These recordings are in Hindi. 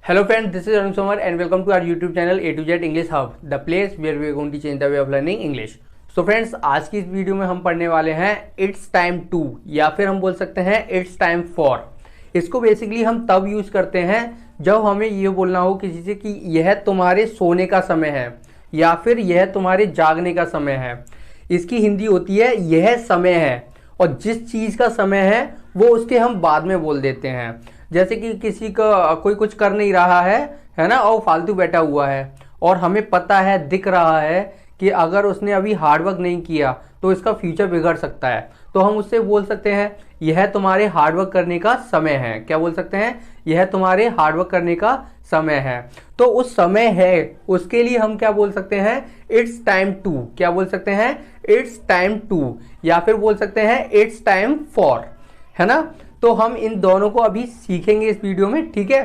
Hello friends, this is Arun Somar and welcome to our YouTube channel A to Z English Hub, the place where we are going to change the way of learning English. So friends, आज की इस वीडियो में हम पढ़ने वाले हैं इट्स टाइम टू या फिर हम बोल सकते हैं इट्स टाइम फॉर। इसको बेसिकली हम तब यूज करते हैं जब हमें ये बोलना हो किसी से कि यह तुम्हारे सोने का समय है या फिर यह तुम्हारे जागने का समय है। इसकी हिंदी होती है यह समय है, और जिस चीज का समय है वो उसके हम बाद में बोल देते हैं। जैसे कि किसी का कोई कुछ कर नहीं रहा है ना, और फालतू बैठा हुआ है और हमें पता है, दिख रहा है कि अगर उसने अभी हार्डवर्क नहीं किया तो इसका फ्यूचर बिगड़ सकता है, तो हम उससे बोल सकते हैं यह तुम्हारे हार्डवर्क करने का समय है। क्या बोल सकते हैं? यह तुम्हारे हार्डवर्क करने का समय है। तो उस समय है उसके लिए हम क्या बोल सकते हैं? It's time to. क्या बोल सकते हैं? इट्स टाइम टू, या फिर बोल सकते हैं इट्स टाइम फॉर, है ना। तो हम इन दोनों को अभी सीखेंगे इस वीडियो में, ठीक है।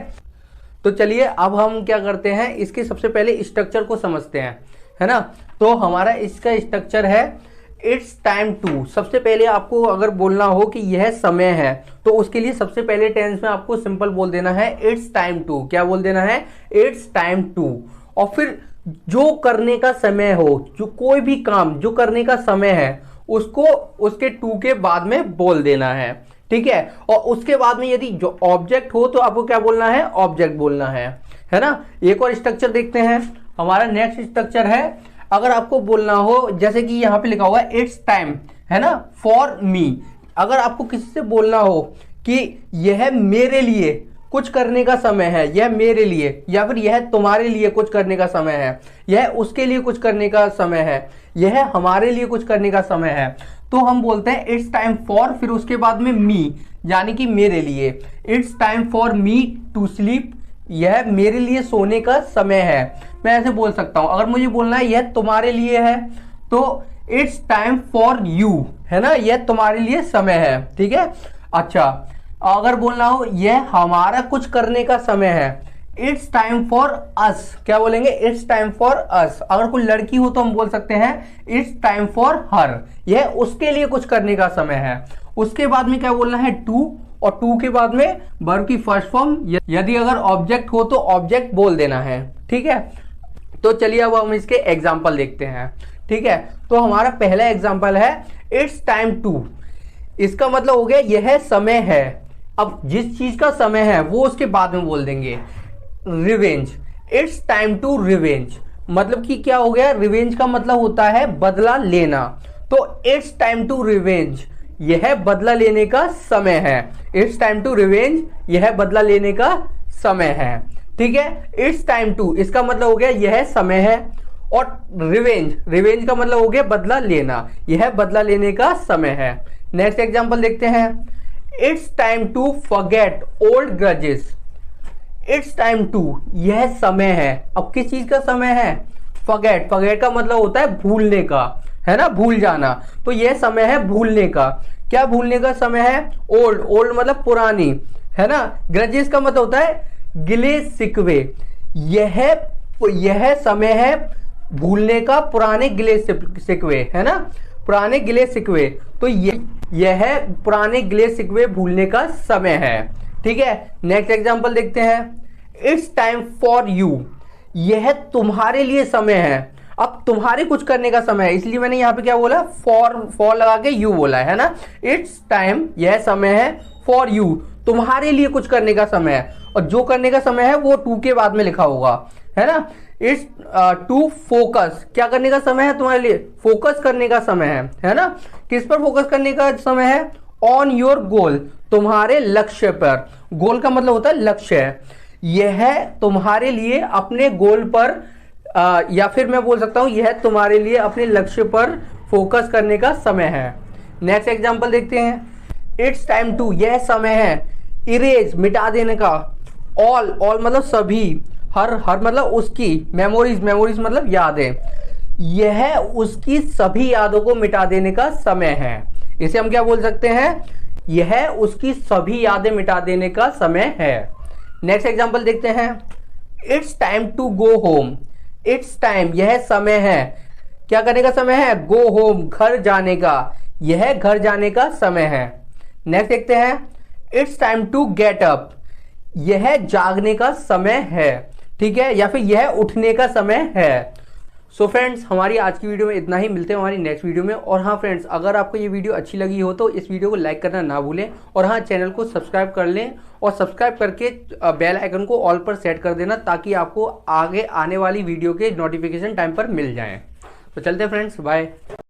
तो चलिए अब हम क्या करते हैं, इसके सबसे पहले स्ट्रक्चर को समझते हैं, है ना। तो हमारा इसका स्ट्रक्चर है इट्स टाइम टू। सबसे पहले आपको अगर बोलना हो कि यह समय है तो उसके लिए सबसे पहले टेंस में आपको सिंपल बोल देना है इट्स टाइम टू। क्या बोल देना है? It's time to. और फिर जो करने का समय हो, जो कोई भी काम जो करने का समय है उसको उसके टू के बाद में बोल देना है, ठीक है। और उसके बाद में यदि जो ऑब्जेक्ट हो तो आपको क्या बोलना है? ऑब्जेक्ट बोलना है ना। एक और स्ट्रक्चर देखते हैं। हमारा नेक्स्ट स्ट्रक्चर है, अगर आपको बोलना हो जैसे कि यहाँ पे लिखा हुआ है इट्स टाइम, है ना, फॉर मी। अगर आपको किसी से बोलना हो कि यह मेरे लिए कुछ करने का समय है, यह मेरे लिए, या फिर यह तुम्हारे लिए कुछ करने का समय है, यह उसके लिए कुछ करने का समय है, यह हमारे लिए कुछ करने का समय है, तो हम बोलते हैं इट्स टाइम फॉर, फिर उसके बाद में मी, यानी कि मेरे लिए। It's time for me to sleep, यह मेरे लिए सोने का समय है। मैं ऐसे बोल सकता हूं। अगर मुझे बोलना है यह तुम्हारे लिए है तो इट्स टाइम फॉर यू, है ना, यह तुम्हारे लिए समय है, ठीक है। अच्छा, अगर बोलना हो यह हमारा कुछ करने का समय है, इट्स टाइम फॉर अस। क्या बोलेंगे? It's time for us. अगर कोई लड़की हो तो हम बोल सकते हैं इट्स टाइम फॉर हर, यह उसके लिए कुछ करने का समय है। उसके बाद में क्या बोलना है? टू, और टू के बाद में वर्ब की फर्स्ट फॉर्म, यदि अगर ऑब्जेक्ट हो तो ऑब्जेक्ट बोल देना है, ठीक है। तो चलिए अब हम इसके एग्जाम्पल देखते हैं, ठीक है। तो हमारा पहला एग्जाम्पल है इट्स टाइम टू। इसका मतलब हो गया यह समय है। अब जिस चीज का समय है वो उसके बाद में बोल देंगे। Revenge, it's time to revenge, मतलब कि क्या हो गया? रिवेंज का मतलब होता है बदला लेना। तो इट्स टाइम टू रिवेंज, यह बदला लेने का समय है। इट्स टाइम टू रिवेंज, यह बदला लेने का समय है, ठीक है। इट्स टाइम टू, इसका मतलब हो गया यह समय है, और रिवेंज, रिवेंज का मतलब हो गया बदला लेना, यह बदला लेने का समय है। नेक्स्ट एग्जांपल देखते हैं। It's time to forget old grudges. It's time to, यह समय है। अब किस चीज का समय है? फॉरगेट। फॉरगेट का मतलब होता है भूलने का, है ना, भूल जाना। तो यह समय है भूलने का। क्या भूलने का समय है? ओल्ड। ओल्ड मतलब पुरानी, है ना। ग्रजेस का मतलब होता है गिले शिकवे। यह समय है भूलने का पुराने गिले शिकवे, है ना, पुराने गिले शिकवे। तो यह पुराने गिले शिकवे भूलने का समय है, ठीक है। नेक्स्ट एग्जांपल देखते हैं। इट्स टाइम फॉर यू, यह तुम्हारे लिए समय है। अब तुम्हारे कुछ करने का समय है, इसलिए मैंने यहाँ पे क्या बोला? फॉर लगा के यू बोला है ना। इट्स टाइम, यह समय है, फॉर यू, तुम्हारे लिए कुछ करने का समय है, और जो करने का समय है वो टू के बाद में लिखा होगा, है ना। इट्स टू फोकस, क्या करने का समय है तुम्हारे लिए? फोकस करने का समय है ना। किस पर फोकस करने का समय है? ऑन योर गोल, तुम्हारे लक्ष्य पर। गोल का मतलब होता है लक्ष्य है। यह तुम्हारे लिए अपने गोल पर, या फिर मैं बोल सकता हूं यह तुम्हारे लिए अपने लक्ष्य पर फोकस करने का समय है। नेक्स्ट एग्जांपल देखते हैं। इट्स टाइम टू, यह समय है इरेज, मिटा देने का। ऑल, ऑल मतलब सभी, हर मतलब उसकी। मेमोरीज, मेमोरीज मतलब यादें। यह उसकी सभी यादों को मिटा देने का समय है। इसे हम क्या बोल सकते हैं? यह उसकी सभी यादें मिटा देने का समय है। नेक्स्ट एग्जांपल देखते हैं। It's time to go home. It's time, यह समय है, क्या करने का समय है? गो होम, घर जाने का। यह घर जाने का समय है। नेक्स्ट देखते हैं। It's time to get up, यह जागने का समय है, ठीक है, या फिर यह उठने का समय है। सो फ्रेंड्स, हमारी आज की वीडियो में इतना ही। मिलते हैं हमारी नेक्स्ट वीडियो में। और हाँ फ्रेंड्स, अगर आपको ये वीडियो अच्छी लगी हो तो इस वीडियो को लाइक करना ना भूलें, और हाँ चैनल को सब्सक्राइब कर लें, और सब्सक्राइब करके बेल आइकन को ऑल पर सेट कर देना, ताकि आपको आगे आने वाली वीडियो के नोटिफिकेशन टाइम पर मिल जाएं। तो चलते हैं फ्रेंड्स, बाय।